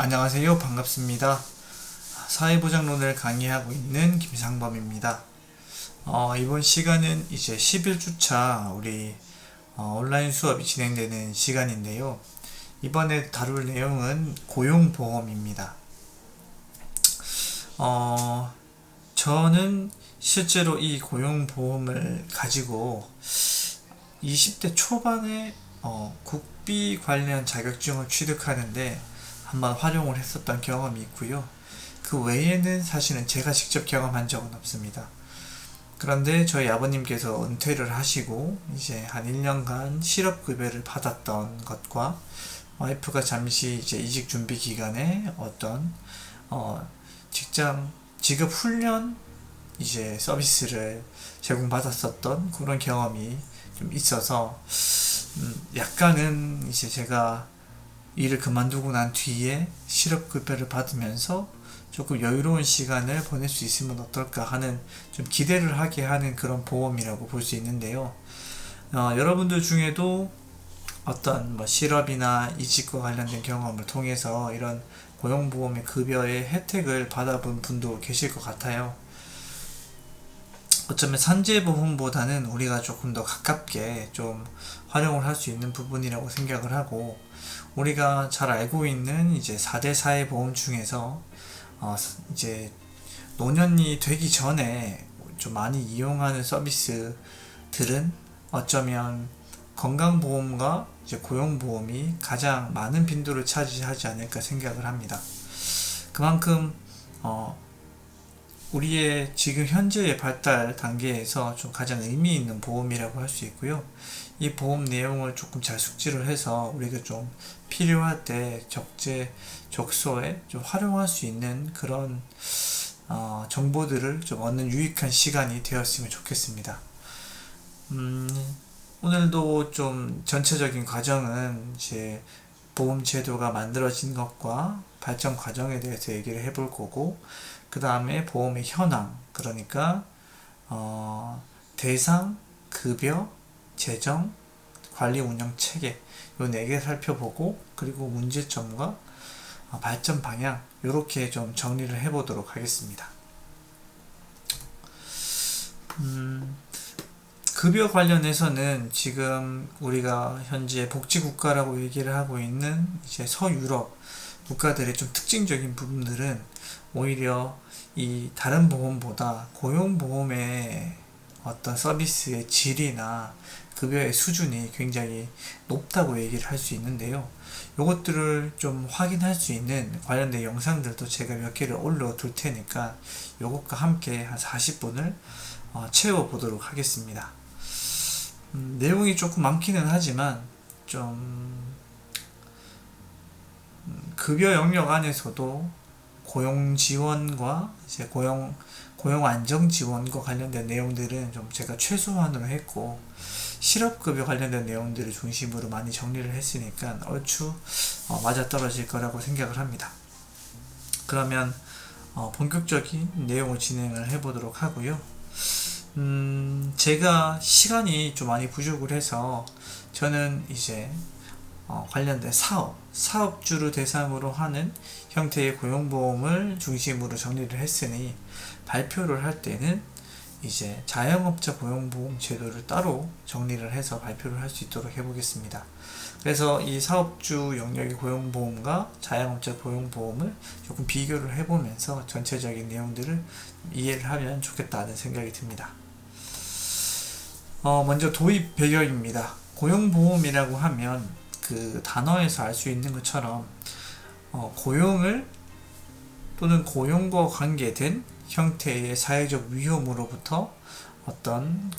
안녕하세요. 반갑습니다. 사회보장론을 강의하고 있는 김상범입니다. 이번 시간은 이제 11주차 우리 온라인 수업이 진행되는 시간인데요. 이번에 다룰 내용은 고용보험입니다. 저는 실제로 이 고용보험을 가지고 20대 초반에 국비 관련 자격증을 취득하는데 한번 활용을 했었던 경험이 있고요. 그 외에는 사실은 제가 직접 경험한 적은 없습니다. 그런데 저희 아버님께서 은퇴를 하시고 이제 한 1년간 실업급여를 받았던 것과 와이프가 잠시 이제 이직 준비 기간에 어떤 직장 직업 훈련 이제 서비스를 제공받았었던 그런 경험이 좀 있어서 약간은 이제 제가 일을 그만두고 난 뒤에 실업급여를 받으면서 조금 여유로운 시간을 보낼 수 있으면 어떨까 하는 좀 기대를 하게 하는 그런 보험이라고 볼 수 있는데요. 여러분들 중에도 어떤 실업이나 이직과 관련된 경험을 통해서 이런 고용보험의 급여의 혜택을 받아본 분도 계실 것 같아요. 어쩌면 산재보험보다는 우리가 조금 더 가깝게 좀 활용을 할 수 있는 부분이라고 생각을 하고, 우리가 잘 알고 있는 이제 4대 사회보험 중에서 이제 노년이 되기 전에 좀 많이 이용하는 서비스들은 어쩌면 건강보험과 이제 고용보험이 가장 많은 빈도를 차지하지 않을까 생각을 합니다. 그만큼 우리의 지금 현재의 발달 단계에서 좀 가장 의미 있는 보험이라고 할 수 있고요. 이 보험 내용을 조금 잘 숙지를 해서 우리가 좀 필요할 때 적재적소에 좀 활용할 수 있는 그런 정보들을 좀 얻는 유익한 시간이 되었으면 좋겠습니다. 오늘도 좀 전체적인 과정은 이제 보험 제도가 만들어진 것과 발전 과정에 대해서 얘기를 해볼 거고, 그 다음에 보험의 현황, 그러니까 대상, 급여, 재정, 관리 운영 체계 요 4개 살펴보고, 그리고 문제점과 발전 방향 요렇게 좀 정리를 해보도록 하겠습니다. 급여 관련해서는 지금 우리가 현재 복지국가라고 얘기를 하고 있는 이제 서유럽 국가들의 좀 특징적인 부분들은 오히려 이 다른 보험보다 고용보험의 어떤 서비스의 질이나 급여의 수준이 굉장히 높다고 얘기를 할 수 있는데요. 요것들을 좀 확인할 수 있는 관련된 영상들도 제가 몇 개를 올려둘 테니까 요것과 함께 한 40분을 채워보도록 하겠습니다. 내용이 조금 많기는 하지만 좀 급여 영역 안에서도 고용 지원과 이제 고용 안정 지원과 관련된 내용들은 좀 제가 최소한으로 했고, 실업급여 관련된 내용들을 중심으로 많이 정리를 했으니까 얼추 맞아떨어질 거라고 생각을 합니다. 그러면 본격적인 내용을 진행을 해보도록 하고요. 제가 시간이 좀 많이 부족을 해서 저는 이제 관련된 사업주를 대상으로 하는 형태의 고용보험을 중심으로 정리를 했으니, 발표를 할 때는 이제 자영업자 고용보험 제도를 따로 정리를 해서 발표를 할 수 있도록 해보겠습니다. 그래서 이 사업주 영역의 고용보험과 자영업자 고용보험을 조금 비교를 해보면서 전체적인 내용들을 이해를 하면 좋겠다는 생각이 듭니다. 먼저 도입 배경입니다. 고용보험이라고 하면 그 단어에서 알 수 있는 것처럼 고용을 또는 고용과 관계된 형태의 사회적 위험으로부터 어떤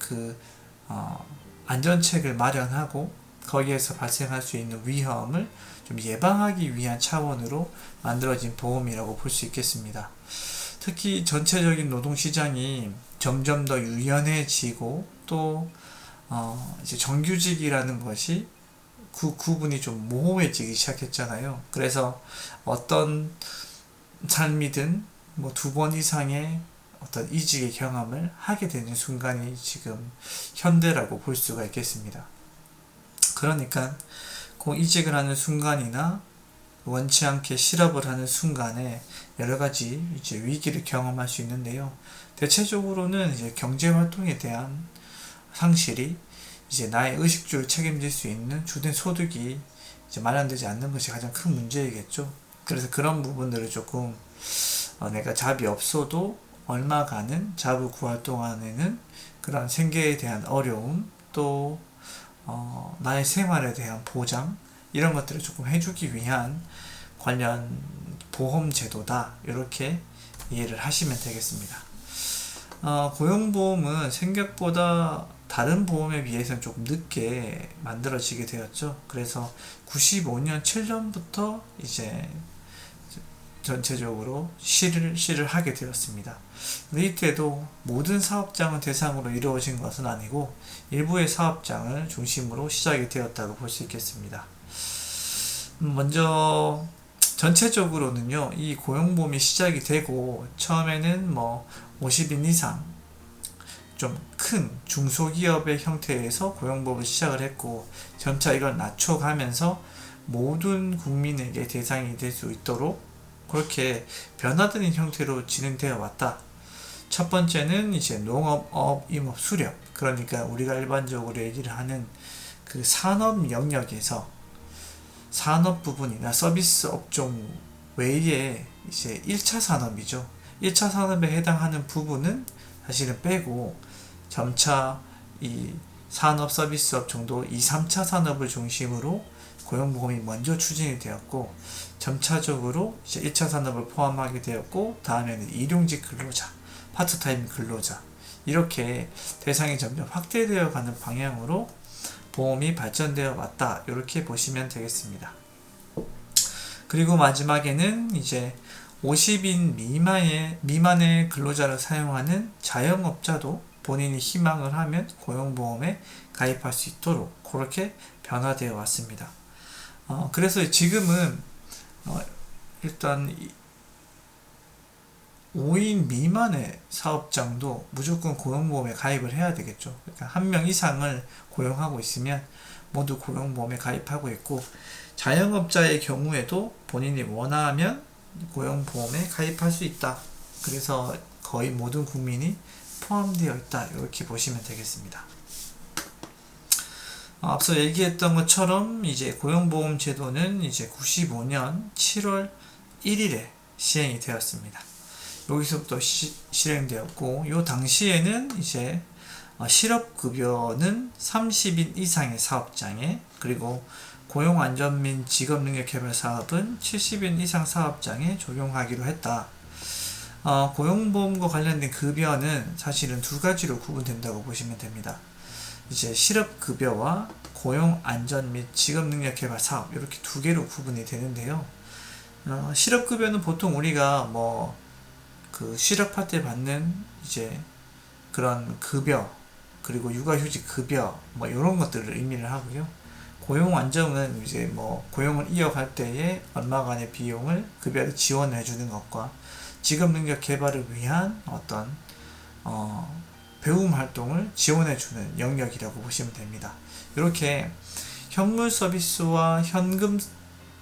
안전책을 마련하고 거기에서 발생할 수 있는 위험을 좀 예방하기 위한 차원으로 만들어진 보험이라고 볼 수 있겠습니다. 특히 전체적인 노동시장이 점점 더 유연해지고 또 이제 정규직이라는 것이 그 구분이 좀 모호해지기 시작했잖아요. 그래서 어떤 삶이든 2번 이상의 어떤 이직의 경험을 하게 되는 순간이 지금 현대라고 볼 수가 있겠습니다. 그러니까 그 이직을 하는 순간이나 원치 않게 실업을 하는 순간에 여러 가지 이제 위기를 경험할 수 있는데요. 대체적으로는 이제 경제 활동에 대한 상실이 이제 나의 의식주를 책임질 수 있는 주된 소득이 이제 마련되지 않는 것이 가장 큰 문제이겠죠. 그래서 그런 부분들을 조금 내가 잡이 없어도 얼마간은 잡을 구할 동안에는 그런 생계에 대한 어려움 또 나의 생활에 대한 보장 이런 것들을 조금 해주기 위한 관련 보험 제도다 이렇게 이해를 하시면 되겠습니다. 고용보험은 생각보다 다른 보험에 비해서는 조금 늦게 만들어지게 되었죠. 그래서 95년 7년부터 이제 전체적으로 실을 하게 되었습니다. 근데 이때도 모든 사업장을 대상으로 이루어진 것은 아니고 일부의 사업장을 중심으로 시작이 되었다고 볼 수 있겠습니다. 먼저 전체적으로는요, 이 고용보험이 시작이 되고 처음에는 50인 이상 좀 큰 중소기업의 형태에서 고용보험을 시작을 했고 점차 이걸 낮춰가면서 모든 국민에게 대상이 될 수 있도록 그렇게 변화되는 형태로 진행되어 왔다. 첫 번째는 이제 농업, 임업, 수렵, 그러니까 우리가 일반적으로 얘기를 하는 그 산업 영역에서 산업 부분이나 서비스 업종 외에 이제 1차 산업이죠. 1차 산업에 해당하는 부분은 사실은 빼고 점차 이 산업 서비스업 정도 2, 3차 산업을 중심으로 고용보험이 먼저 추진이 되었고 점차적으로 이제 1차 산업을 포함하게 되었고 다음에는 일용직 근로자, 파트타임 근로자 이렇게 대상이 점점 확대되어 가는 방향으로 보험이 발전되어 왔다 이렇게 보시면 되겠습니다. 그리고 마지막에는 이제 50인 미만의 근로자를 사용하는 자영업자도 본인이 희망을 하면 고용보험에 가입할 수 있도록 그렇게 변화되어 왔습니다. 그래서 지금은 일단 5인 미만의 사업장도 무조건 고용보험에 가입을 해야 되겠죠. 그러니까 1명 이상을 고용하고 있으면 모두 고용보험에 가입하고 있고 자영업자의 경우에도 본인이 원하면 고용보험에 가입할 수 있다. 그래서 거의 모든 국민이 포함되어 있다. 이렇게 보시면 되겠습니다. 앞서 얘기했던 것처럼 이제 고용보험 제도는 이제 95년 7월 1일에 시행이 되었습니다. 여기서부터 실행되었고, 요 당시에는 이제 실업급여는 30인 이상의 사업장에, 그리고 고용안전 및 직업능력개발 사업은 70인 이상 사업장에 적용하기로 했다. 고용보험과 관련된 급여는 사실은 두 가지로 구분된다고 보시면 됩니다. 이제 실업급여와 고용안전 및 직업능력개발 사업 이렇게 두 개로 구분이 되는데요. 실업급여는 보통 우리가 그 실업할 때 받는 이제 그런 급여 그리고 육아휴직 급여 이런 것들을 의미를 하고요. 고용안정은 이제 고용을 이어갈 때에 얼마간의 비용을 급여를 지원해 주는 것과 직업능력 개발을 위한 어떤 배움 활동을 지원해 주는 영역이라고 보시면 됩니다. 이렇게 현물 서비스와 현금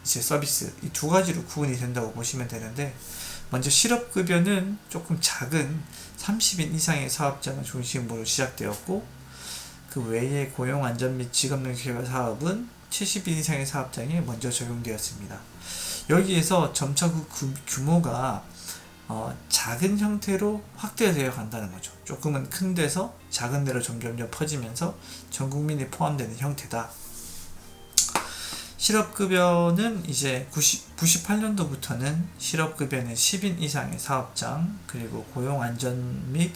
이제 서비스 이 두 가지로 구분이 된다고 보시면 되는데 먼저 실업급여는 조금 작은 30인 이상의 사업장을 중심으로 시작되었고 그 외에 고용안전 및 직업능력개발 사업은 70인 이상의 사업장에 먼저 적용되었습니다. 여기에서 점차 그 규모가 작은 형태로 확대되어 간다는 거죠. 조금은 큰 데서 작은 데로 점점점 퍼지면서 전 국민이 포함되는 형태다. 실업급여는 이제 98년도부터는 실업급여는 10인 이상의 사업장 그리고 고용안전 및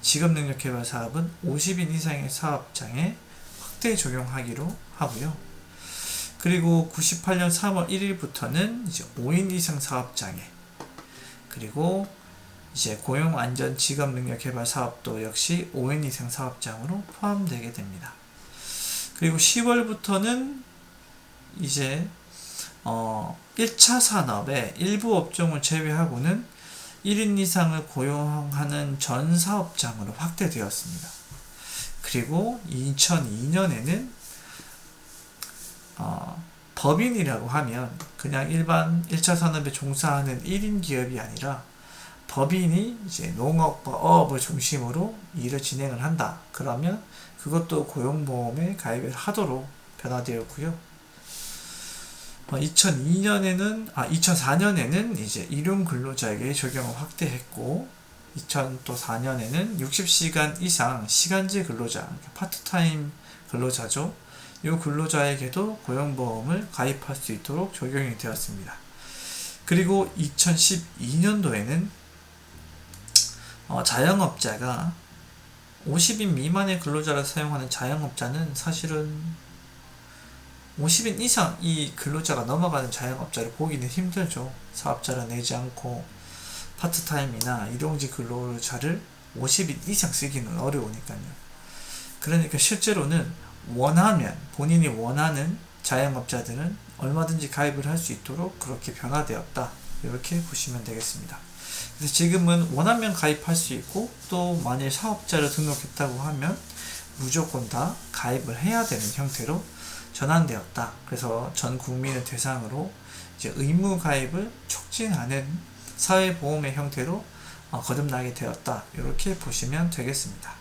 직업능력개발 사업은 50인 이상의 사업장에 확대 적용하기로 하고요. 그리고 98년 3월 1일부터는 이제 5인 이상 사업장에 그리고 이제 고용안전 직업능력개발 사업도 역시 5인 이상 사업장으로 포함되게 됩니다. 그리고 10월부터는 이제 1차 산업의 일부 업종을 제외하고는 1인 이상을 고용하는 전 사업장으로 확대되었습니다. 그리고 2002년에는 법인이라고 하면 그냥 일반 1차 산업에 종사하는 1인 기업이 아니라 법인이 이제 농업과 어업을 중심으로 일을 진행을 한다. 그러면 그것도 고용보험에 가입을 하도록 변화되었고요. 2004년에는 이제 일용 근로자에게 적용을 확대했고, 2004년에는 60시간 이상 시간제 근로자, 파트타임 근로자죠. 이 근로자에게도 고용보험을 가입할 수 있도록 적용이 되었습니다. 그리고 2012년도에는 자영업자가 50인 미만의 근로자를 사용하는 자영업자는 사실은 50인 이상 이 근로자가 넘어가는 자영업자를 보기는 힘들죠. 사업자를 내지 않고 파트타임이나 일용직 근로자를 50인 이상 쓰기는 어려우니까요. 그러니까 실제로는 본인이 원하는 자영업자들은 얼마든지 가입을 할 수 있도록 그렇게 변화되었다. 이렇게 보시면 되겠습니다. 그래서 지금은 원하면 가입할 수 있고, 또 만일 사업자를 등록했다고 하면 무조건 다 가입을 해야 되는 형태로 전환되었다. 그래서 전 국민을 대상으로 이제 의무 가입을 촉진하는 사회보험의 형태로 거듭나게 되었다. 이렇게 보시면 되겠습니다.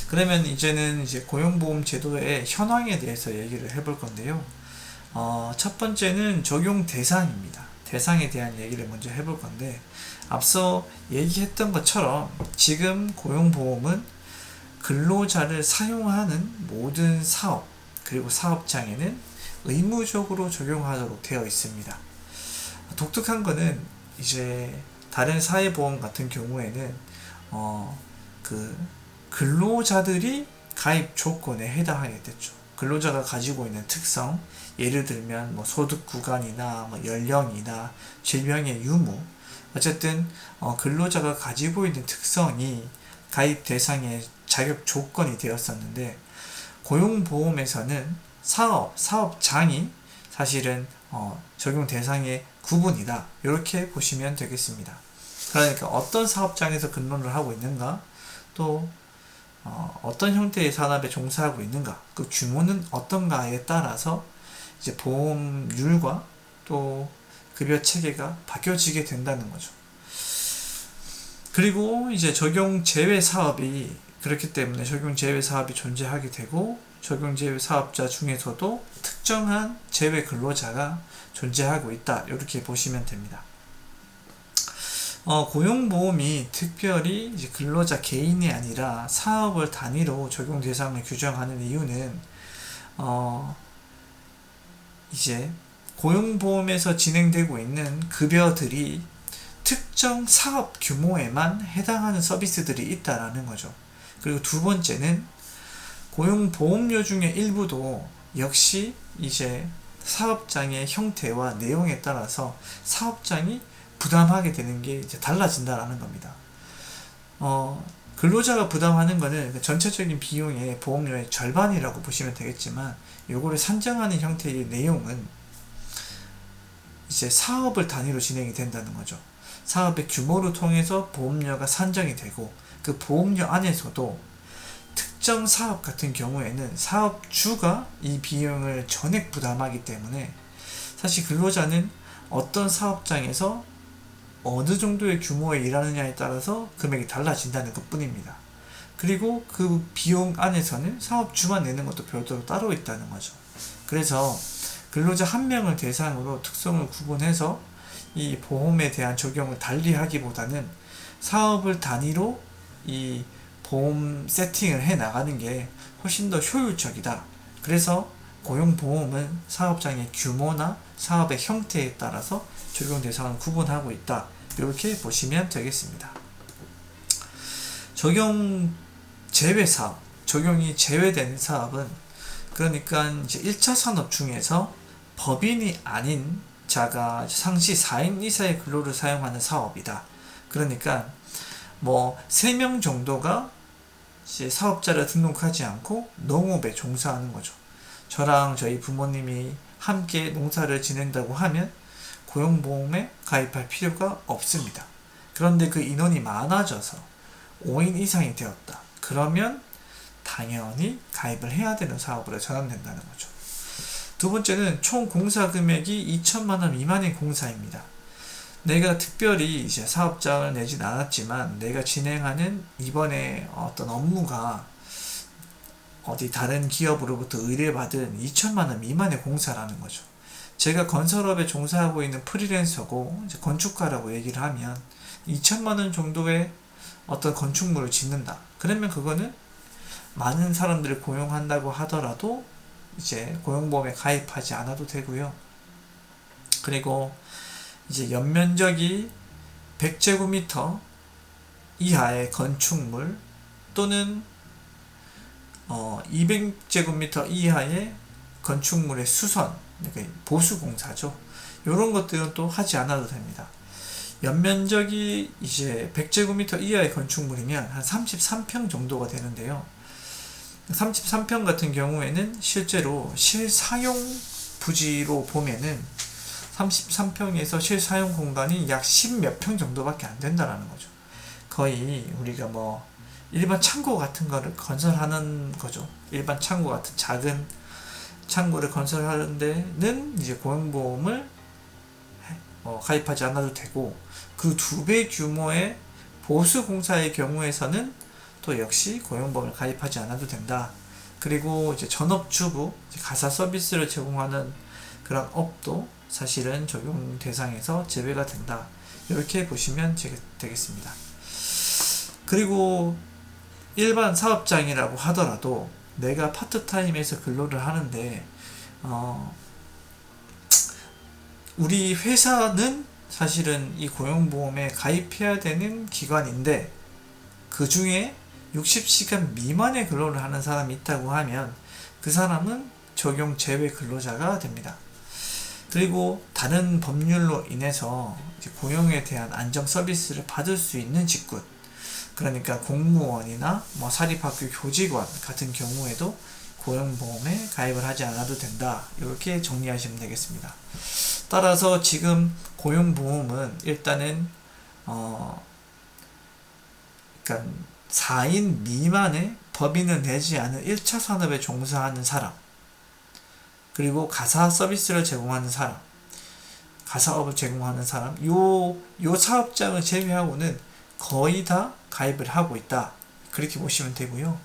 그러면 이제는 이제 고용보험 제도의 현황에 대해서 얘기를 해볼 건데요. 첫 번째는 적용 대상입니다. 대상에 대한 얘기를 먼저 해볼 건데, 앞서 얘기했던 것처럼 지금 고용보험은 근로자를 사용하는 모든 사업, 그리고 사업장에는 의무적으로 적용하도록 되어 있습니다. 독특한 거는 이제 다른 사회보험 같은 경우에는 근로자들이 가입 조건에 해당하겠죠. 근로자가 가지고 있는 특성, 예를 들면 소득 구간이나 연령이나 질병의 유무, 어쨌든 근로자가 가지고 있는 특성이 가입 대상의 자격 조건이 되었었는데, 고용보험에서는 사업장이 사실은 적용 대상의 구분이다. 이렇게 보시면 되겠습니다. 그러니까 어떤 사업장에서 근로를 하고 있는가, 또 어떤 형태의 산업에 종사하고 있는가, 그 규모는 어떤가에 따라서 이제 보험률과 또 급여 체계가 바뀌어지게 된다는 거죠. 그리고 이제 적용 제외 사업이 그렇기 때문에 적용 제외 사업이 존재하게 되고, 적용 제외 사업자 중에서도 특정한 제외 근로자가 존재하고 있다. 이렇게 보시면 됩니다. 고용보험이 특별히 이제 근로자 개인이 아니라 사업을 단위로 적용 대상을 규정하는 이유는 이제 고용보험에서 진행되고 있는 급여들이 특정 사업 규모에만 해당하는 서비스들이 있다라는 거죠. 그리고 두 번째는 고용보험료 중에 일부도 역시 이제 사업장의 형태와 내용에 따라서 사업장이 부담하게 되는 게 이제 달라진다라는 겁니다. 근로자가 부담하는 거는 전체적인 비용의 보험료의 절반이라고 보시면 되겠지만, 요거를 산정하는 형태의 내용은 이제 사업을 단위로 진행이 된다는 거죠. 사업의 규모를 통해서 보험료가 산정이 되고, 그 보험료 안에서도 특정 사업 같은 경우에는 사업주가 이 비용을 전액 부담하기 때문에 사실 근로자는 어떤 사업장에서 어느 정도의 규모에 일하느냐에 따라서 금액이 달라진다는 것 뿐입니다. 그리고 그 비용 안에서는 사업주만 내는 것도 별도로 따로 있다는 거죠. 그래서 근로자 한 명을 대상으로 특성을 구분해서 이 보험에 대한 적용을 달리 하기보다는 사업을 단위로 이 보험 세팅을 해 나가는 게 훨씬 더 효율적이다. 그래서 고용보험은 사업장의 규모나 사업의 형태에 따라서 적용 대상을 구분하고 있다. 이렇게 보시면 되겠습니다. 적용 제외 사업, 적용이 제외된 사업은 그러니까 이제 1차 산업 중에서 법인이 아닌 자가 상시 4인 이상의 근로를 사용하는 사업이다. 그러니까 3명 정도가 이제 사업자를 등록하지 않고 농업에 종사하는 거죠. 저랑 저희 부모님이 함께 농사를 지낸다고 하면 고용보험에 가입할 필요가 없습니다. 그런데 그 인원이 많아져서 5인 이상이 되었다. 그러면 당연히 가입을 해야 되는 사업으로 전환된다는 거죠. 두 번째는 총 공사 금액이 2천만 원 미만의 공사입니다. 내가 특별히 이제 사업장을 내진 않았지만 내가 진행하는 이번에 어떤 업무가 어디 다른 기업으로부터 의뢰받은 2천만 원 미만의 공사라는 거죠. 제가 건설업에 종사하고 있는 프리랜서고 이제 건축가라고 얘기를 하면 2천만 원 정도의 어떤 건축물을 짓는다. 그러면 그거는 많은 사람들을 고용한다고 하더라도 이제 고용보험에 가입하지 않아도 되고요. 그리고 이제 연면적이 100제곱미터 이하의 건축물 또는 200제곱미터 이하의 건축물의 수선, 그러니까 보수공사죠. 이런 것들은 또 하지 않아도 됩니다. 연면적이 이제 100제곱미터 이하의 건축물이면 한 33평 정도가 되는데요. 33평 같은 경우에는 실제로 실사용 부지로 보면은 33평에서 실사용 공간이 약 10몇 평 정도밖에 안 된다라는 거죠. 거의 우리가 뭐 일반 창고 같은 거를 건설하는 거죠. 일반 창고 같은 작은 창고를 건설하는 데는 이제 고용보험을 가입하지 않아도 되고, 그 2배 규모의 보수공사의 경우에서는 또 역시 고용보험을 가입하지 않아도 된다. 그리고 이제 전업주부, 가사 서비스를 제공하는 그런 업도 사실은 적용 대상에서 제외가 된다. 이렇게 보시면 되겠습니다. 그리고 일반 사업장이라고 하더라도 내가 파트타임에서 근로를 하는데 우리 회사는 사실은 이 고용보험에 가입해야 되는 기관인데 그 중에 60시간 미만의 근로를 하는 사람이 있다고 하면 그 사람은 적용 제외 근로자가 됩니다. 그리고 다른 법률로 인해서 고용에 대한 안정 서비스를 받을 수 있는 직군, 그러니까 공무원이나 뭐 사립학교 교직원 같은 경우에도 고용보험에 가입을 하지 않아도 된다. 이렇게 정리하시면 되겠습니다. 따라서 지금 고용보험은 일단은 그러니까 4인 미만의 법인을 내지 않은 1차 산업에 종사하는 사람, 그리고 가사 서비스를 제공하는 사람, 가사업을 제공하는 사람, 요 사업장을 제외하고는 거의 다 가입을 하고 있다. 그렇게 보시면 되고요.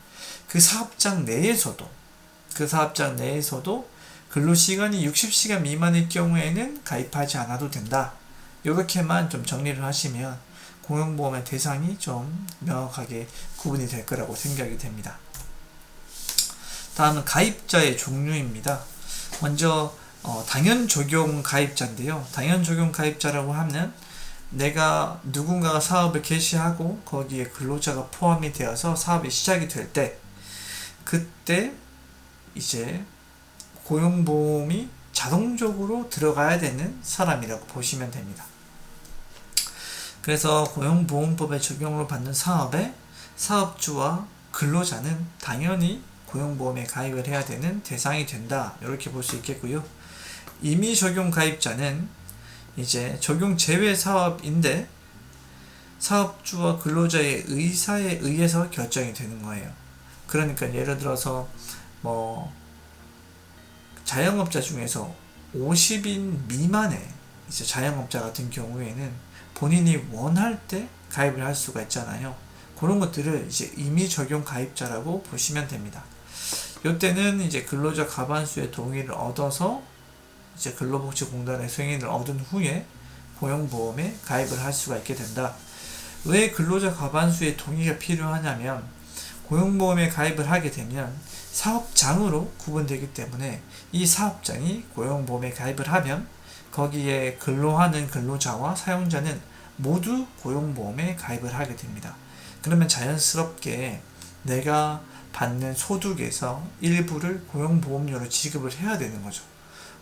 그 사업장 내에서도 근로시간이 60시간 미만일 경우에는 가입하지 않아도 된다. 이렇게만 좀 정리를 하시면 고용보험의 대상이 좀 명확하게 구분이 될 거라고 생각이 됩니다. 다음은 가입자의 종류입니다. 먼저 당연 적용 가입자인데요. 당연 적용 가입자라고 하면 내가 누군가가 사업을 개시하고 거기에 근로자가 포함이 되어서 사업이 시작이 될 때, 그때 이제 고용보험이 자동적으로 들어가야 되는 사람이라고 보시면 됩니다. 그래서 고용보험법의 적용을 받는 사업에 사업주와 근로자는 당연히 고용보험에 가입을 해야 되는 대상이 된다. 이렇게 볼 수 있겠고요. 임의 적용 가입자는 이제 적용 제외 사업인데 사업주와 근로자의 의사에 의해서 결정이 되는 거예요. 그러니까 예를 들어서 뭐 자영업자 중에서 50인 미만의 이제 자영업자 같은 경우에는 본인이 원할 때 가입을 할 수가 있잖아요. 그런 것들을 이제 임의 적용 가입자라고 보시면 됩니다. 이때는 이제 근로자 과반수의 동의를 얻어서 이제 근로복지공단의 승인을 얻은 후에 고용보험에 가입을 할 수가 있게 된다. 왜 근로자 과반수의 동의가 필요하냐면 고용보험에 가입을 하게 되면 사업장으로 구분되기 때문에 이 사업장이 고용보험에 가입을 하면 거기에 근로하는 근로자와 사용자는 모두 고용보험에 가입을 하게 됩니다. 그러면 자연스럽게 내가 받는 소득에서 일부를 고용보험료로 지급을 해야 되는 거죠.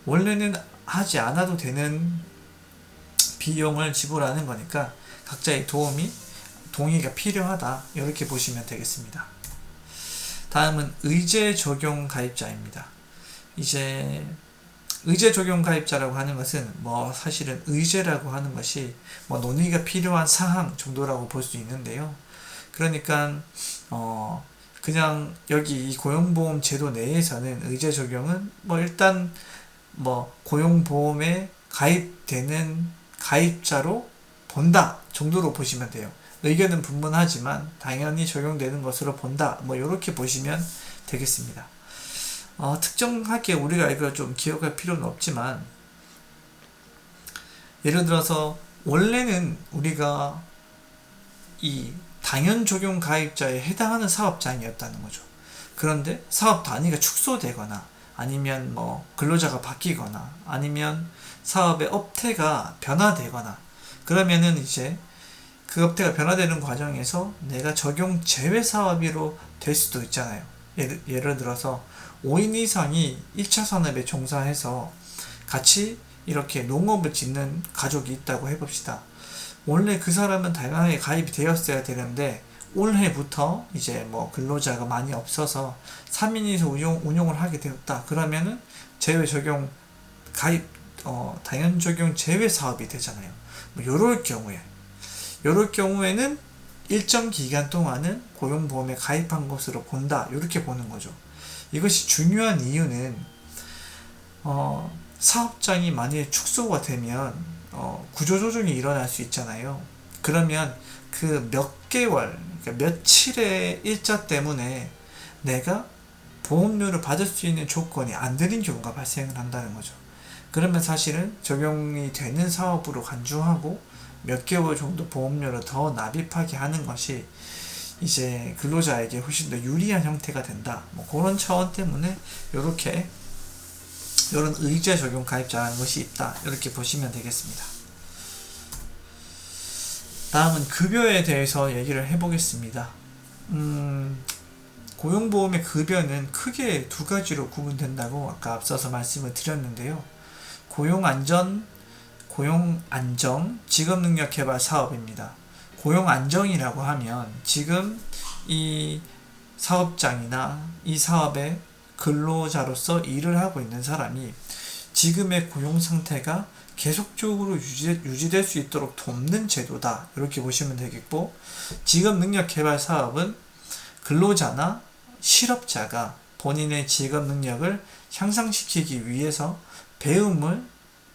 원래는 하지 않아도 되는 비용을 지불하는 거니까 각자의 동의가 필요하다. 이렇게 보시면 되겠습니다. 다음은 의제 적용 가입자입니다. 이제 의제 적용 가입자라고 하는 것은 뭐 사실은 의제라고 하는 것이 뭐 논의가 필요한 사항 정도라고 볼 수 있는데요. 그러니까 그냥 여기 이 고용보험 제도 내에서는 의제 적용은 뭐 일단 뭐 고용보험에 가입되는 가입자로 본다 정도로 보시면 돼요. 의견은 분분하지만 당연히 적용되는 것으로 본다. 뭐 이렇게 보시면 되겠습니다. 특정하게 우리가 이걸 좀 기억할 필요는 없지만 예를 들어서 원래는 우리가 이 당연 적용 가입자에 해당하는 사업장이었다는 거죠. 그런데 사업 단위가 축소되거나 아니면 뭐 근로자가 바뀌거나 아니면 사업의 업태가 변화되거나 그러면은 이제 그 업태가 변화되는 과정에서 내가 적용 제외 사업으로 될 수도 있잖아요. 예를 들어서 5인 이상이 1차 산업에 종사해서 같이 이렇게 농업을 짓는 가족이 있다고 해봅시다. 원래 그 사람은 당연하게 가입이 되었어야 되는데 올해부터 이제 뭐 근로자가 많이 없어서 3인이서 운용을 하게 되었다. 그러면은 제외 적용 가입 당연 적용 제외 사업이 되잖아요. 뭐 요럴 경우에는 일정 기간 동안은 고용보험에 가입한 것으로 본다. 이렇게 보는 거죠. 이것이 중요한 이유는 사업장이 만약에 축소가 되면 구조조정이 일어날 수 있잖아요. 그러면 그 몇 개월, 그러니까 며칠의 일자 때문에 내가 보험료를 받을 수 있는 조건이 안 되는 경우가 발생을 한다는 거죠. 그러면 사실은 적용이 되는 사업으로 간주하고 몇 개월 정도 보험료를 더 납입하게 하는 것이 이제 근로자에게 훨씬 더 유리한 형태가 된다. 뭐 그런 차원 때문에 이렇게 이런 의제 적용 가입자라는 것이 있다. 이렇게 보시면 되겠습니다. 다음은 급여에 대해서 얘기를 해보겠습니다. 고용보험의 급여는 크게 두 가지로 구분된다고 아까 앞서서 말씀을 드렸는데요. 고용안정, 직업능력개발 사업입니다. 고용안정이라고 하면 지금 이 사업장이나 이 사업의 근로자로서 일을 하고 있는 사람이 지금의 고용 상태가 계속적으로 유지될 수 있도록 돕는 제도다. 이렇게 보시면 되겠고, 직업능력개발 사업은 근로자나 실업자가 본인의 직업 능력을 향상시키기 위해서 배움을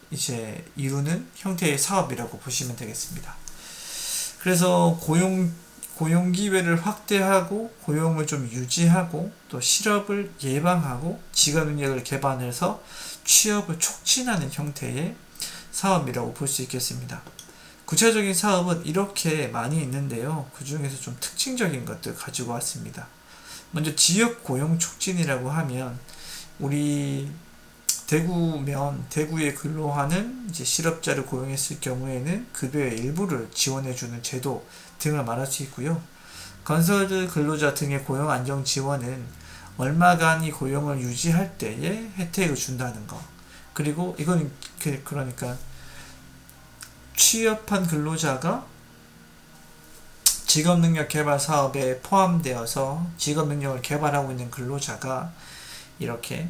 이제 이루는 형태의 사업이라고 보시면 되겠습니다. 그래서 고용 기회를 확대하고 고용을 좀 유지하고 또 실업을 예방하고 직업 능력을 개발해서 취업을 촉진하는 형태의 사업이라고 볼 수 있겠습니다. 구체적인 사업은 이렇게 많이 있는데요. 그 중에서 좀 특징적인 것들 가지고 왔습니다. 먼저 지역 고용 촉진이라고 하면 우리 대구에 근로하는 이제 실업자를 고용했을 경우에는 급여의 일부를 지원해주는 제도 등을 말할 수 있고요. 건설 근로자 등의 고용 안정 지원은 얼마간 이 고용을 유지할 때에 혜택을 준다는 거. 그리고 이건 그러니까 취업한 근로자가 직업능력 개발 사업에 포함되어서 직업능력을 개발하고 있는 근로자가 이렇게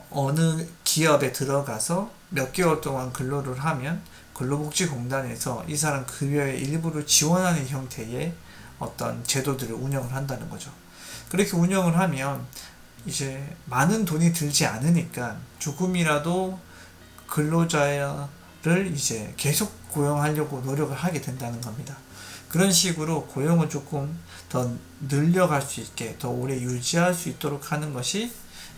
어느 기업에 들어가서 몇 개월 동안 근로를 하면 근로복지공단에서 이 사람 급여의 일부를 지원하는 형태의 어떤 제도들을 운영을 한다는 거죠. 그렇게 운영을 하면 이제 많은 돈이 들지 않으니까 조금이라도 근로자를 이제 계속 고용하려고 노력을 하게 된다는 겁니다. 그런 식으로 고용을 조금 더 늘려갈 수 있게, 더 오래 유지할 수 있도록 하는 것이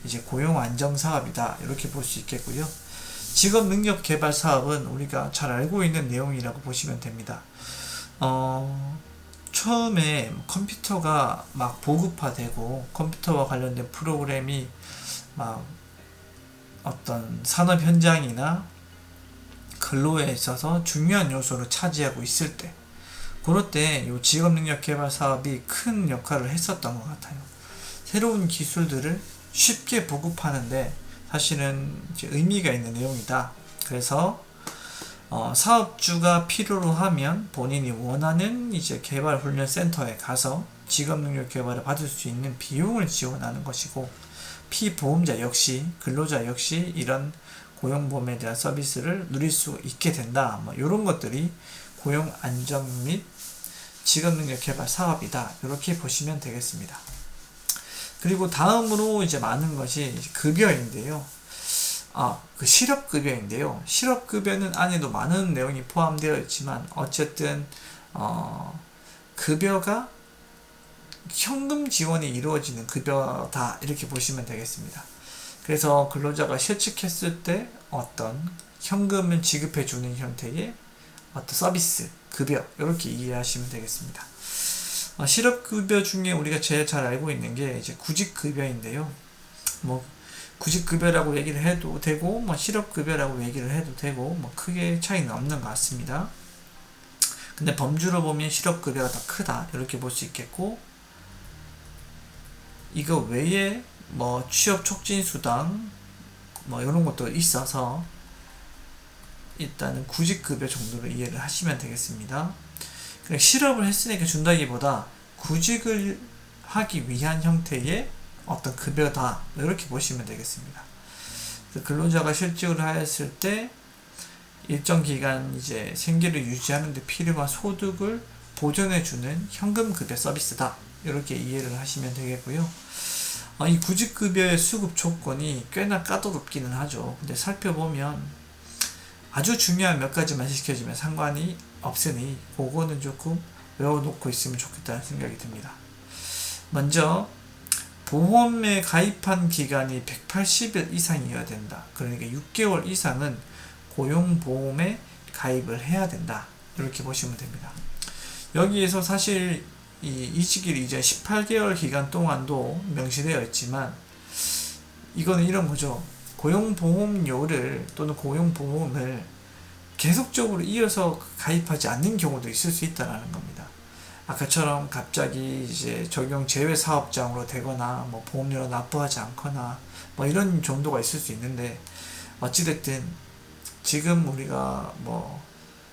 이제 고용 안정 사업이다. 이렇게 볼 수 있겠고요. 직업 능력 개발 사업은 우리가 잘 알고 있는 내용이라고 보시면 됩니다. 처음에 컴퓨터가 막 보급화되고 컴퓨터와 관련된 프로그램이 막 어떤 산업 현장이나 근로에 있어서 중요한 요소를 차지하고 있을 때, 그럴 때 이 직업 능력 개발 사업이 큰 역할을 했었던 것 같아요. 새로운 기술들을 쉽게 보급하는데 사실은 이제 의미가 있는 내용이다. 그래서 사업주가 필요로 하면 본인이 원하는 이제 개발 훈련 센터에 가서 직업 능력 개발을 받을 수 있는 비용을 지원하는 것이고, 피보험자 역시 근로자 역시 이런 고용보험에 대한 서비스를 누릴 수 있게 된다. 뭐 이런 것들이 고용 안정 및 직업 능력 개발 사업이다. 이렇게 보시면 되겠습니다. 그리고 다음으로 이제 많은 것이 급여인데요. 그 실업급여인데요. 실업급여는 안에도 많은 내용이 포함되어 있지만 어쨌든 급여가 현금 지원이 이루어지는 급여다 이렇게 보시면 되겠습니다. 그래서 근로자가 실직했을 때 어떤 현금을 지급해 주는 형태의 어떤 서비스, 급여 이렇게 이해하시면 되겠습니다. 실업급여 중에 우리가 제일 잘 알고 있는 게 이제 구직급여인데요. 뭐 구직급여라고 얘기를 해도 되고 뭐 실업급여라고 얘기를 해도 되고 뭐 크게 차이는 없는 것 같습니다. 근데 범주로 보면 실업급여가 더 크다 이렇게 볼 수 있겠고, 이거 외에 뭐 취업촉진수당 뭐 이런 것도 있어서 일단은 구직급여 정도로 이해를 하시면 되겠습니다. 그냥 실업을 했으니까 준다기보다 구직을 하기 위한 형태의 어떤 급여다 이렇게 보시면 되겠습니다. 근로자가 실직을 하였을 때 일정 기간 이제 생계를 유지하는 데 필요한 소득을 보전해주는 현금급여 서비스다 이렇게 이해를 하시면 되겠고요. 이 구직급여의 수급 조건이 꽤나 까다롭기는 하죠. 근데 살펴보면 아주 중요한 몇 가지만 지켜주면 상관이 없으니 그거는 조금 외워놓고 있으면 좋겠다는 생각이 듭니다. 먼저 보험에 가입한 기간이 180일 이상이어야 된다. 그러니까 6개월 이상은 고용보험에 가입을 해야 된다. 이렇게 보시면 됩니다. 여기에서 사실 이직일 이제 18개월 기간 동안도 명시되어 있지만 이거는 이런 거죠. 고용보험료를 또는 고용보험을 계속적으로 이어서 가입하지 않는 경우도 있을 수 있다는 겁니다. 아까처럼 갑자기 이제 적용 제외 사업장으로 되거나 뭐 보험료를 납부하지 않거나 뭐 이런 정도가 있을 수 있는데, 어찌됐든 지금 우리가 뭐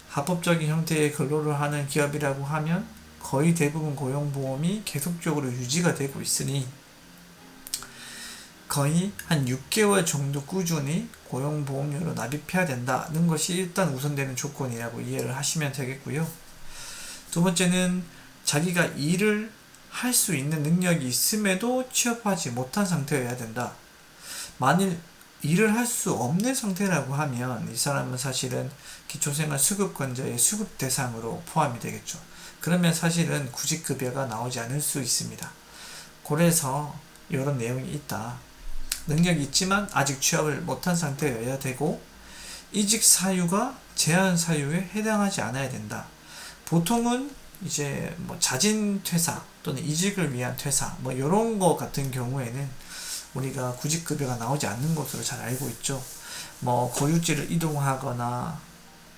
합법적인 형태의 근로를 하는 기업이라고 하면 거의 대부분 고용보험이 계속적으로 유지가 되고 있으니 거의 한 6개월 정도 꾸준히 고용보험료로 납입해야 된다는 것이 일단 우선되는 조건이라고 이해를 하시면 되겠고요. 두 번째는 자기가 일을 할 수 있는 능력이 있음에도 취업하지 못한 상태여야 된다. 만일 일을 할 수 없는 상태라고 하면 이 사람은 사실은 기초생활수급권자의 수급 대상으로 포함이 되겠죠. 그러면 사실은 구직급여가 나오지 않을 수 있습니다. 그래서 이런 내용이 있다. 능력이 있지만 아직 취업을 못한 상태여야 되고, 이직 사유가 제한 사유에 해당하지 않아야 된다. 보통은 이제 뭐 자진 퇴사 또는 이직을 위한 퇴사 뭐 이런 거 같은 경우에는 우리가 구직급여가 나오지 않는 것으로 잘 알고 있죠. 뭐 거주지를 이동하거나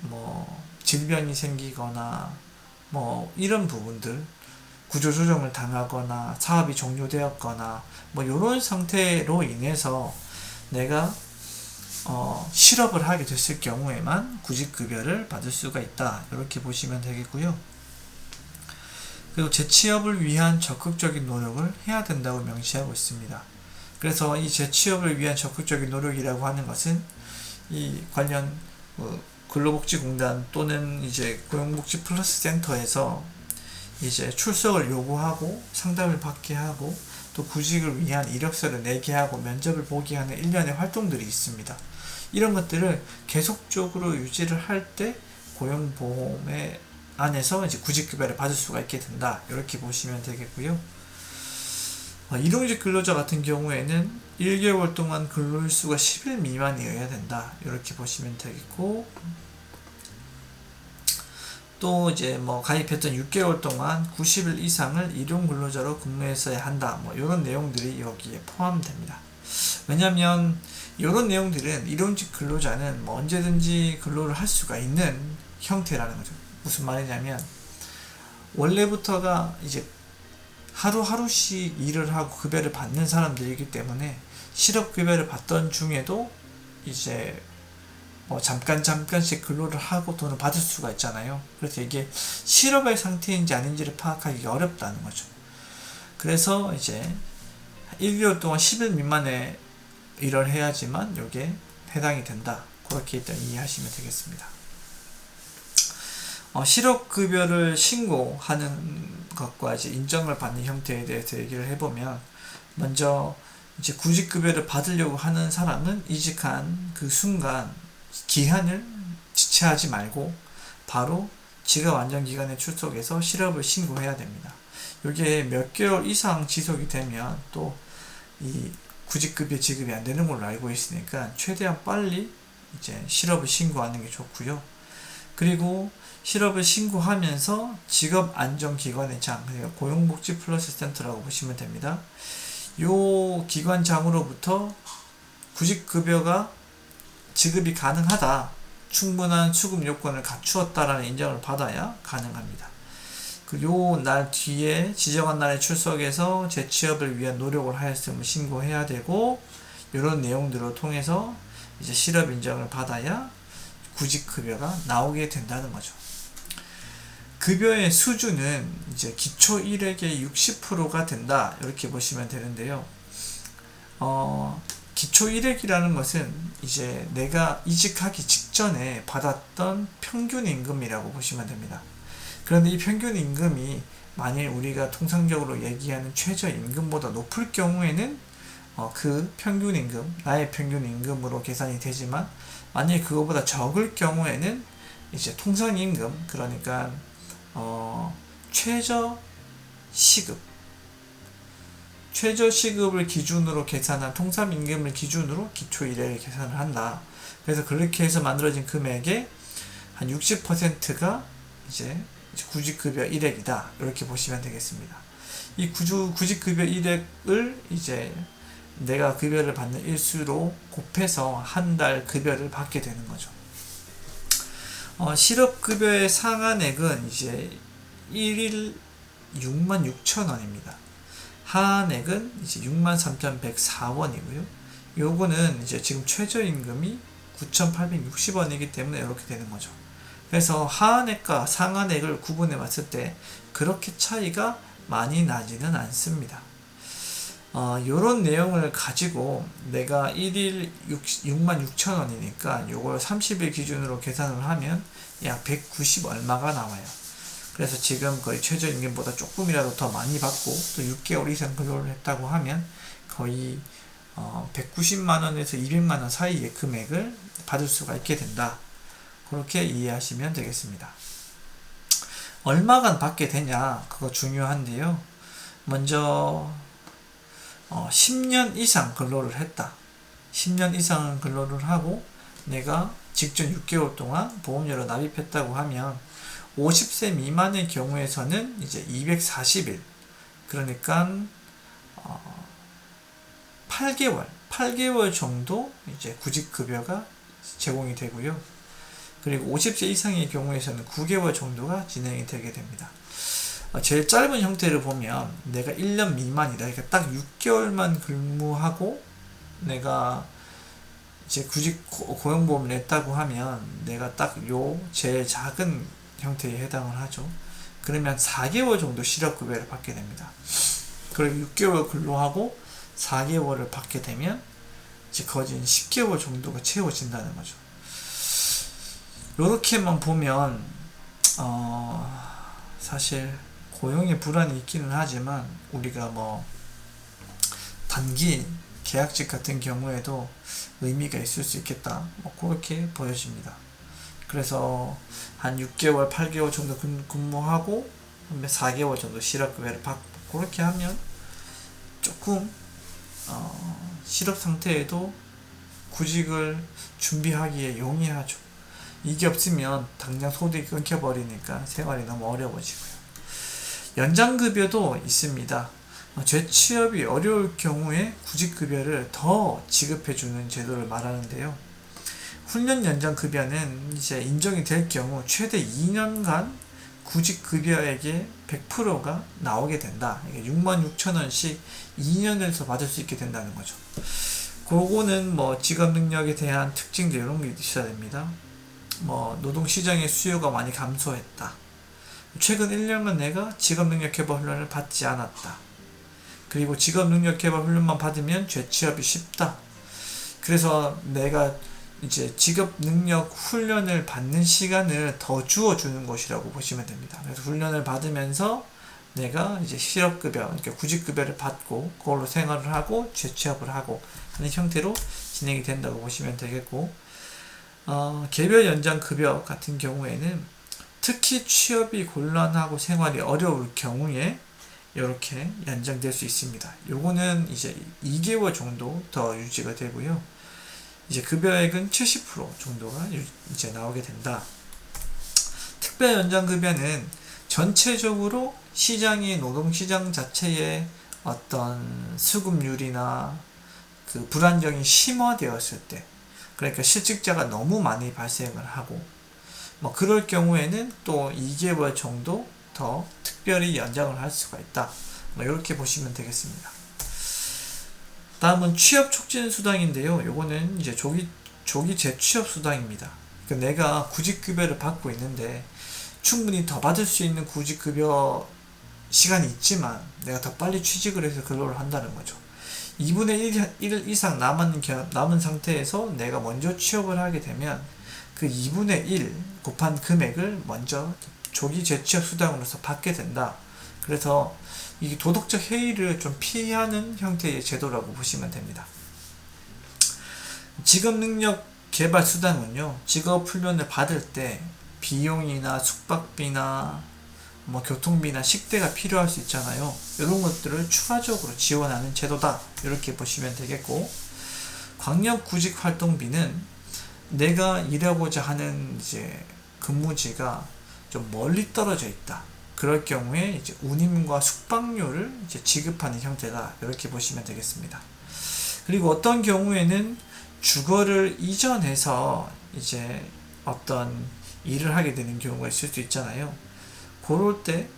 뭐 질병이 생기거나 뭐 이런 부분들, 구조조정을 당하거나 사업이 종료되었거나 뭐 이런 상태로 인해서 내가 실업을 하게 됐을 경우에만 구직급여를 받을 수가 있다. 이렇게 보시면 되겠고요. 그리고 재취업을 위한 적극적인 노력을 해야 된다고 명시하고 있습니다. 그래서 이 재취업을 위한 적극적인 노력이라고 하는 것은 이 관련 근로복지공단 또는 이제 고용복지 플러스 센터에서 이제 출석을 요구하고 상담을 받게 하고 또 구직을 위한 이력서를 내게 하고 면접을 보게 하는 일련의 활동들이 있습니다. 이런 것들을 계속적으로 유지를 할 때 고용보험에 안에서 이제 구직급여를 받을 수가 있게 된다. 이렇게 보시면 되겠고요. 일용직 근로자 같은 경우에는 1개월 동안 근로일수가 10일 미만이어야 된다. 이렇게 보시면 되겠고, 또 이제 뭐 가입했던 6개월 동안 90일 이상을 일용 근로자로 근무했어야 한다. 뭐 이런 내용들이 여기에 포함됩니다. 왜냐하면 이런 내용들은 일용직 근로자는 뭐 언제든지 근로를 할 수가 있는 형태라는 거죠. 무슨 말이냐면 원래부터가 이제 하루하루씩 일을 하고 급여를 받는 사람들이기 때문에 실업급여를 받던 중에도 이제 뭐 잠깐씩 근로를 하고 돈을 받을 수가 있잖아요. 그래서 이게 실업의 상태인지 아닌지를 파악하기 어렵다는 거죠. 그래서 이제 1개월 동안 10일 미만의 일을 해야지만 이게 해당이 된다. 그렇게 일단 이해하시면 되겠습니다. 실업급여를 신고하는 것과 이제 인정을 받는 형태에 대해서 얘기를 해보면, 먼저 이제 구직급여를 받으려고 하는 사람은 이직한 그 순간 기한을 지체하지 말고 바로 지급 안정기간에 출석해서 실업을 신고해야 됩니다. 이게 몇 개월 이상 지속이 되면 또 이 구직급여 지급이 안 되는 걸로 알고 있으니까 최대한 빨리 이제 실업을 신고하는 게 좋고요. 그리고 실업을 신고하면서 직업안정기관의 장, 그러니까 고용복지플러스센터라고 보시면 됩니다. 요 기관장으로부터 구직급여가 지급이 가능하다, 충분한 수급 요건을 갖추었다라는 인정을 받아야 가능합니다. 요 날 뒤에 지정한 날에 출석해서 재취업을 위한 노력을 하였음을 신고해야 되고, 이런 내용들을 통해서 이제 실업 인정을 받아야 구직급여가 나오게 된다는 거죠. 급여의 수준은 이제 기초 일액의 60%가 된다, 이렇게 보시면 되는데요. 기초 일액이라는 것은 이제 내가 이직하기 직전에 받았던 평균 임금이라고 보시면 됩니다. 그런데 이 평균 임금이 만일 우리가 통상적으로 얘기하는 최저임금보다 높을 경우에는 그 평균 임금, 나의 평균 임금으로 계산이 되지만, 만일 그거보다 적을 경우에는 이제 통상임금, 그러니까 최저시급을 기준으로 계산한 통상임금을 기준으로 기초일액을 계산을 한다. 그래서 그렇게 해서 만들어진 금액의 한 60%가 이제 구직급여 일액이다, 이렇게 보시면 되겠습니다. 이 구직급여 일액을 이제 내가 급여를 받는 일수로 곱해서 한 달 급여를 받게 되는 거죠. 실업급여의 상한액은 이제 1일 66,000원입니다. 하한액은 이제 63,104원이고요. 요거는 이제 지금 최저임금이 9,860원이기 때문에 이렇게 되는 거죠. 그래서 하한액과 상한액을 구분해 봤을 때 그렇게 차이가 많이 나지는 않습니다. 요런 내용을 가지고 내가 1일 66,000원이니까 요걸 30일 기준으로 계산을 하면 약 190 얼마가 나와요. 그래서 지금 거의 최저임금보다 조금이라도 더 많이 받고 또 6개월 이상 근로를 했다고 하면 거의 190만원에서 200만원 사이의 금액을 받을 수가 있게 된다, 그렇게 이해하시면 되겠습니다. 얼마간 받게 되냐, 그거 중요한데요. 먼저 10년 이상 근로를 했다. 10년 이상 근로를 하고 내가 직전 6개월 동안 보험료를 납입했다고 하면 50세 미만의 경우에서는 이제 240일, 그러니까 8개월 정도 이제 구직급여가 제공이 되고요. 그리고 50세 이상의 경우에서는 9개월 정도가 진행이 되게 됩니다. 제일 짧은 형태를 보면 내가 1년 미만이다, 그러니까 딱 6개월만 근무하고 내가 이제 구직 고용보험을 냈다고 하면 내가 딱 요 제일 작은 형태에 해당을 하죠. 그러면 4개월 정도 실업급여를 받게 됩니다. 그리고 6개월 근로하고 4개월을 받게 되면 이제 거진 10개월 정도가 채워진다는 거죠. 요렇게만 보면 사실 고용의 불안이 있기는 하지만 우리가 뭐 단기 계약직 같은 경우에도 의미가 있을 수 있겠다, 뭐 그렇게 보여집니다. 그래서 한 6개월, 8개월 정도 근무하고 4개월 정도 실업급여를 받고, 그렇게 하면 조금 실업 상태에도 구직을 준비하기에 용이하죠. 이게 없으면 당장 소득이 끊겨버리니까 생활이 너무 어려워지고요. 연장급여도 있습니다. 재취업이 어려울 경우에 구직급여를 더 지급해주는 제도를 말하는데요. 훈련 연장급여는 이제 인정이 될 경우 최대 2년간 구직급여액의 100%가 나오게 된다. 66,000원씩 2년에서 받을 수 있게 된다는 거죠. 그거는 뭐 직업능력에 대한 특징들 이런 게 있어야 됩니다. 뭐 노동시장의 수요가 많이 감소했다. 최근 1년간 내가 직업능력개발 훈련을 받지 않았다. 그리고 직업능력개발 훈련만 받으면 재취업이 쉽다. 그래서 내가 이제 직업능력 훈련을 받는 시간을 더 주어주는 것이라고 보시면 됩니다. 그래서 훈련을 받으면서 내가 이제 실업급여, 그러니까 구직급여를 받고 그걸로 생활을 하고 재취업을 하고 하는 형태로 진행이 된다고 보시면 되겠고, 개별 연장 급여 같은 경우에는 특히 취업이 곤란하고 생활이 어려울 경우에 이렇게 연장될 수 있습니다. 요거는 이제 2개월 정도 더 유지가 되고요. 이제 급여액은 70% 정도가 이제 나오게 된다. 특별 연장 급여는 전체적으로 시장이 노동시장 자체의 어떤 수급률이나 그 불안정이 심화되었을 때, 그러니까 실직자가 너무 많이 발생을 하고 뭐 그럴 경우에는 또 2개월 정도 더 특별히 연장을 할 수가 있다. 뭐 이렇게 보시면 되겠습니다. 다음은 취업 촉진 수당인데요. 요거는 이제 조기 재취업 수당입니다. 그러니까 내가 구직급여를 받고 있는데 충분히 더 받을 수 있는 구직급여 시간이 있지만 내가 더 빨리 취직을 해서 근로를 한다는 거죠. 2분의 1 이상 남은 상태에서 내가 먼저 취업을 하게 되면 그 2분의 1 곱한 금액을 먼저 조기 재취업 수당으로서 받게 된다. 그래서 이 도덕적 해이를 좀 피하는 형태의 제도라고 보시면 됩니다. 직업 능력 개발 수당은요, 직업 훈련을 받을 때 비용이나 숙박비나 뭐 교통비나 식대가 필요할 수 있잖아요. 이런 것들을 추가적으로 지원하는 제도다. 이렇게 보시면 되겠고, 광역구직활동비는 내가 일하고자 하는 이제 근무지가 좀 멀리 떨어져 있다. 그럴 경우에 이제 운임과 숙박료를 이제 지급하는 형태다. 이렇게 보시면 되겠습니다. 그리고 어떤 경우에는 주거를 이전해서 이제 어떤 일을 하게 되는 경우가 있을 수 있잖아요. 그럴 때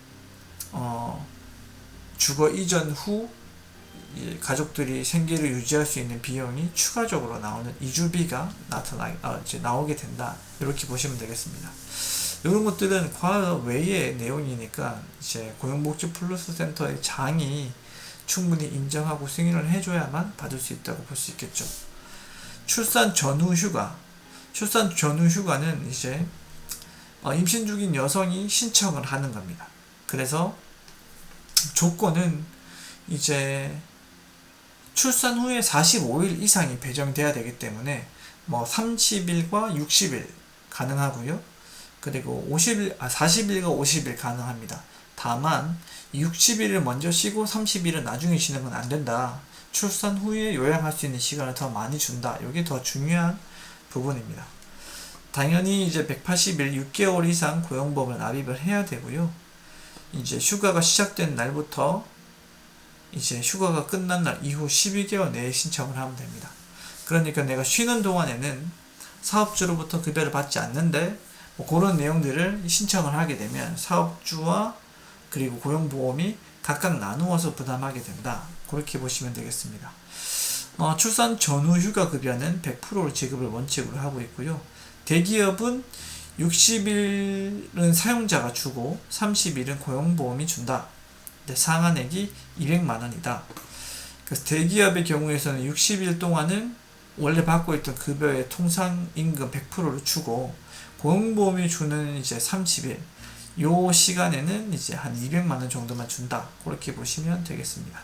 주거 이전 후 가족들이 생계를 유지할 수 있는 비용이 추가적으로 나오는 이주비가 나오게 된다. 이렇게 보시면 되겠습니다. 이런 것들은 과거 외의 내용이니까 이제 고용복지 플러스 센터의 장이 충분히 인정하고 승인을 해줘야만 받을 수 있다고 볼 수 있겠죠. 출산 전후 휴가. 출산 전후 휴가는 이제 임신 중인 여성이 신청을 하는 겁니다. 그래서 조건은 이제 출산 후에 45일 이상이 배정돼야 되기 때문에 뭐 30일과 60일 가능하고요. 그리고 40일과 50일 가능합니다. 다만 60일을 먼저 쉬고 30일은 나중에 쉬는 건 안 된다. 출산 후에 요양할 수 있는 시간을 더 많이 준다. 이게 더 중요한 부분입니다. 당연히 이제 180일 6개월 이상 고용보험을 납입을 해야 되고요. 이제 휴가가 시작된 날부터 이제 휴가가 끝난 날 이후 12개월 내에 신청을 하면 됩니다. 그러니까 내가 쉬는 동안에는 사업주로부터 급여를 받지 않는데 뭐 그런 내용들을 신청을 하게 되면 사업주와 그리고 고용보험이 각각 나누어서 부담하게 된다. 그렇게 보시면 되겠습니다. 출산 전후 휴가 급여는 100%를 지급을 원칙으로 하고 있고요. 대기업은 60일은 사용자가 주고 30일은 고용보험이 준다. 상한액이 200만원이다. 그래서 대기업의 경우에서는 60일 동안은 원래 받고 있던 급여의 통상임금 100%를 주고 고용보험이 주는 이제 30일 요 시간에는 이제 한 200만원 정도만 준다. 그렇게 보시면 되겠습니다.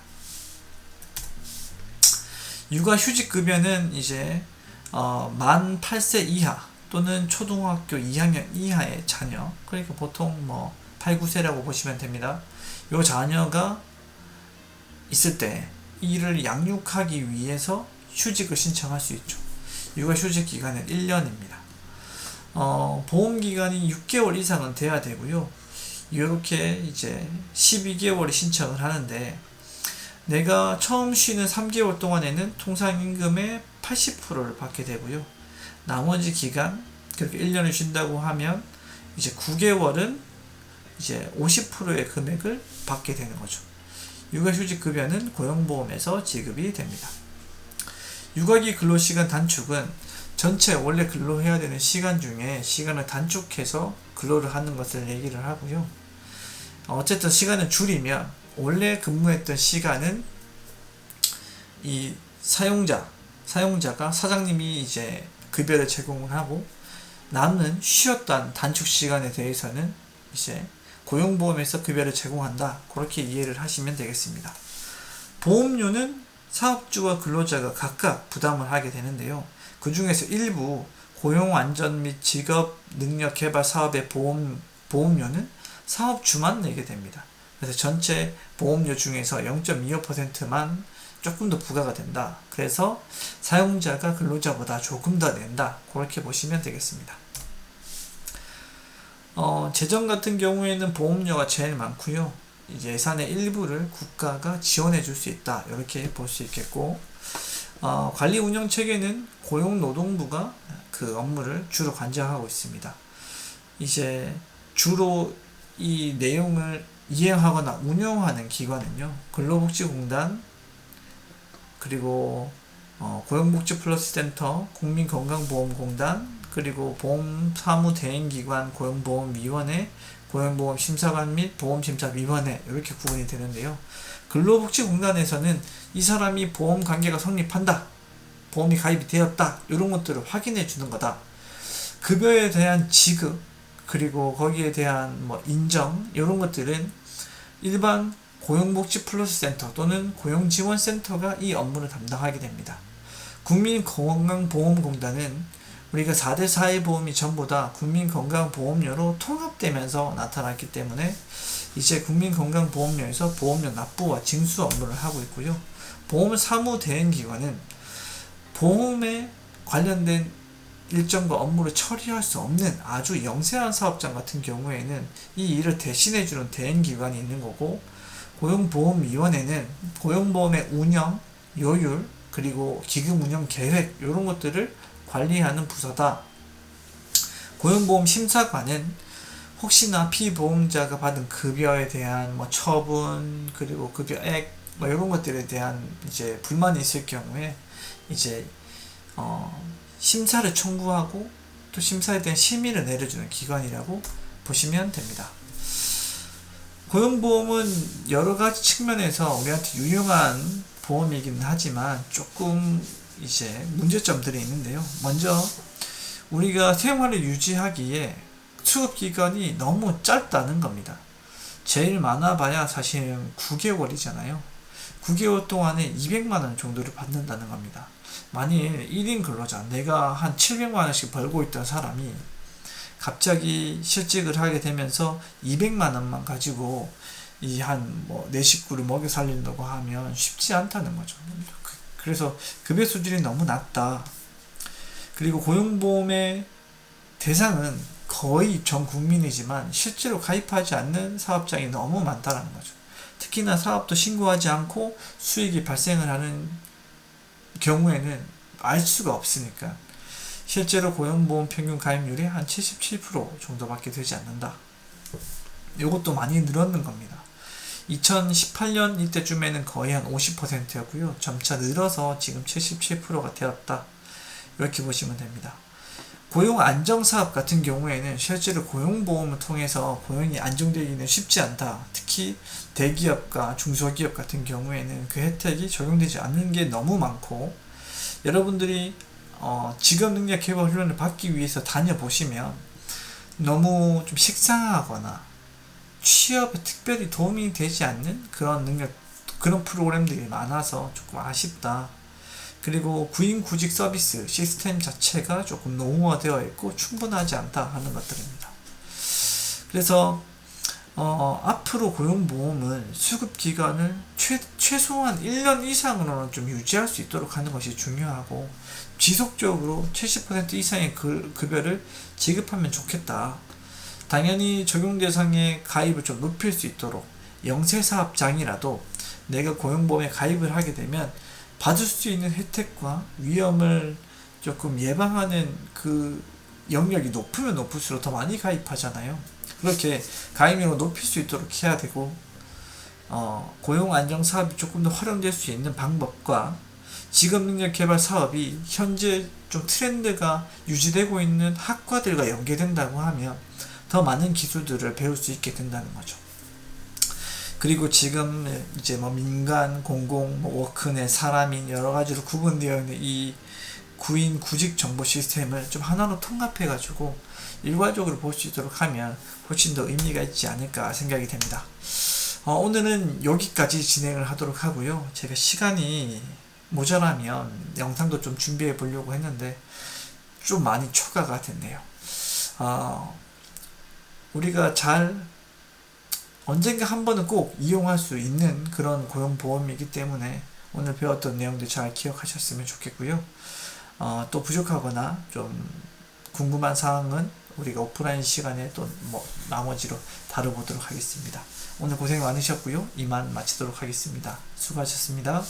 육아휴직급여는 이제 만 8세 이하 또는 초등학교 2학년 이하의 자녀, 그러니까 보통 뭐 8, 9세라고 보시면 됩니다. 요 자녀가 있을 때 이를 양육하기 위해서 휴직을 신청할 수 있죠. 육아휴직 기간은 1년입니다. 보험기간이 6개월 이상은 돼야 되고요. 이렇게 이제 12개월에 신청을 하는데 내가 처음 쉬는 3개월 동안에는 통상임금의 80%를 받게 되고요. 나머지 기간, 그렇게 1년을 쉰다고 하면 이제 9개월은 이제 50%의 금액을 받게 되는 거죠. 육아휴직급여는 고용보험에서 지급이 됩니다. 육아기 근로시간 단축은 전체 원래 근로해야 되는 시간 중에 시간을 단축해서 근로를 하는 것을 얘기를 하고요. 어쨌든 시간을 줄이면 원래 근무했던 시간은 이 사용자가 사장님이 이제 급여를 제공을 하고 남는 쉬었던 단축 시간에 대해서는 이제 고용보험에서 급여를 제공한다. 그렇게 이해를 하시면 되겠습니다. 보험료는 사업주와 근로자가 각각 부담을 하게 되는데요. 그 중에서 일부 고용안전 및 직업능력개발 사업의 보험료는 사업주만 내게 됩니다. 그래서 전체 보험료 중에서 0.25%만 조금 더 부과가 된다. 그래서 사용자가 근로자보다 조금 더 낸다. 그렇게 보시면 되겠습니다. 재정 같은 경우에는 보험료가 제일 많고요. 예산의 일부를 국가가 지원해 줄 수 있다. 이렇게 볼 수 있겠고, 관리 운영 체계는 고용노동부가 그 업무를 주로 관장하고 있습니다. 이제 주로 이 내용을 이행하거나 운영하는 기관은요, 근로복지공단, 그리고 고용복지플러스센터, 국민건강보험공단, 그리고 보험사무대행기관, 고용보험위원회, 고용보험심사관 및 보험심사위원회 이렇게 구분이 되는데요. 근로복지공단에서는 이 사람이 보험관계가 성립한다, 보험이 가입이 되었다, 이런 것들을 확인해 주는 거다. 급여에 대한 지급, 그리고 거기에 대한 인정, 이런 것들은 일반 고용복지플러스센터 또는 고용지원센터가 이 업무를 담당하게 됩니다. 국민건강보험공단은 우리가 4대 사회보험이 전부 다 국민건강보험료로 통합되면서 나타났기 때문에 이제 국민건강보험료에서 보험료 납부와 징수 업무를 하고 있고요. 보험사무대행기관은 보험에 관련된 일정과 업무를 처리할 수 없는 아주 영세한 사업장 같은 경우에는 이 일을 대신해주는 대행기관이 있는 거고, 고용보험위원회는 고용보험의 운영, 요율, 그리고 기금 운영 계획 이런 것들을 관리하는 부서다. 고용보험심사관은 혹시나 피보험자가 받은 급여에 대한 처분, 그리고 급여액 이런 것들에 대한 이제 불만이 있을 경우에 이제 심사를 청구하고 또 심사에 대한 심의를 내려주는 기관이라고 보시면 됩니다. 고용보험은 여러 가지 측면에서 우리한테 유용한 보험이긴 하지만 조금 이제 문제점들이 있는데요. 먼저 우리가 생활을 유지하기에 수급기간이 너무 짧다는 겁니다. 제일 많아봐야 사실은 9개월이잖아요. 9개월 동안에 200만원 정도를 받는다는 겁니다. 만일 1인 근로자, 내가 한 700만원씩 벌고 있던 사람이 갑자기 실직을 하게 되면서 200만원만 가지고 내 식구를 먹여 살린다고 하면 쉽지 않다는 거죠. 그래서 급여 수준이 너무 낮다. 그리고 고용보험의 대상은 거의 전 국민이지만 실제로 가입하지 않는 사업장이 너무 많다는 거죠. 특히나 사업도 신고하지 않고 수익이 발생을 하는 경우에는 알 수가 없으니까 실제로 고용보험 평균 가입률이 한 77% 정도밖에 되지 않는다. 이것도 많이 늘었는 겁니다. 2018년 이때쯤에는 거의 한 50%였고요. 점차 늘어서 지금 77%가 되었다. 이렇게 보시면 됩니다. 고용안정사업 같은 경우에는 실제로 고용보험을 통해서 고용이 안정되기는 쉽지 않다. 특히 대기업과 중소기업 같은 경우에는 그 혜택이 적용되지 않는 게 너무 많고, 여러분들이 직업능력 개발 훈련을 받기 위해서 다녀보시면 너무 좀 식상하거나 취업에 특별히 도움이 되지 않는 그런 프로그램들이 많아서 조금 아쉽다. 그리고 구인구직 서비스 시스템 자체가 조금 노후화되어 있고 충분하지 않다 하는 것들입니다. 그래서 앞으로 고용보험을 수급기간을 최소한 1년 이상으로는 좀 유지할 수 있도록 하는 것이 중요하고, 지속적으로 70% 이상의 급여를 지급하면 좋겠다. 당연히 적용 대상의 가입을 좀 높일 수 있도록 영세사업장이라도 내가 고용보험에 가입을 하게 되면 받을 수 있는 혜택과 위험을 조금 예방하는 그 영역이 높으면 높을수록 더 많이 가입하잖아요. 그렇게 가입률을 높일 수 있도록 해야 되고, 고용안정사업이 조금 더 활용될 수 있는 방법과 직업능력 개발 사업이 현재 좀 트렌드가 유지되고 있는 학과들과 연계된다고 하면 더 많은 기술들을 배울 수 있게 된다는 거죠. 그리고 지금 이제 민간, 공공, 워크넷, 사람인 여러 가지로 구분되어 있는 이 구인 구직 정보 시스템을 좀 하나로 통합해 가지고 일괄적으로 볼 수 있도록 하면 훨씬 더 의미가 있지 않을까 생각이 됩니다. 오늘은 여기까지 진행을 하도록 하고요. 제가 시간이 모자라면 영상도 좀 준비해 보려고 했는데 좀 많이 초과가 됐네요. 우리가 언젠가 한 번은 꼭 이용할 수 있는 그런 고용보험이기 때문에 오늘 배웠던 내용들 잘 기억하셨으면 좋겠고요. 또 부족하거나 좀 궁금한 사항은 우리가 오프라인 시간에 또 나머지로 다뤄보도록 하겠습니다. 오늘 고생 많으셨고요. 이만 마치도록 하겠습니다. 수고하셨습니다.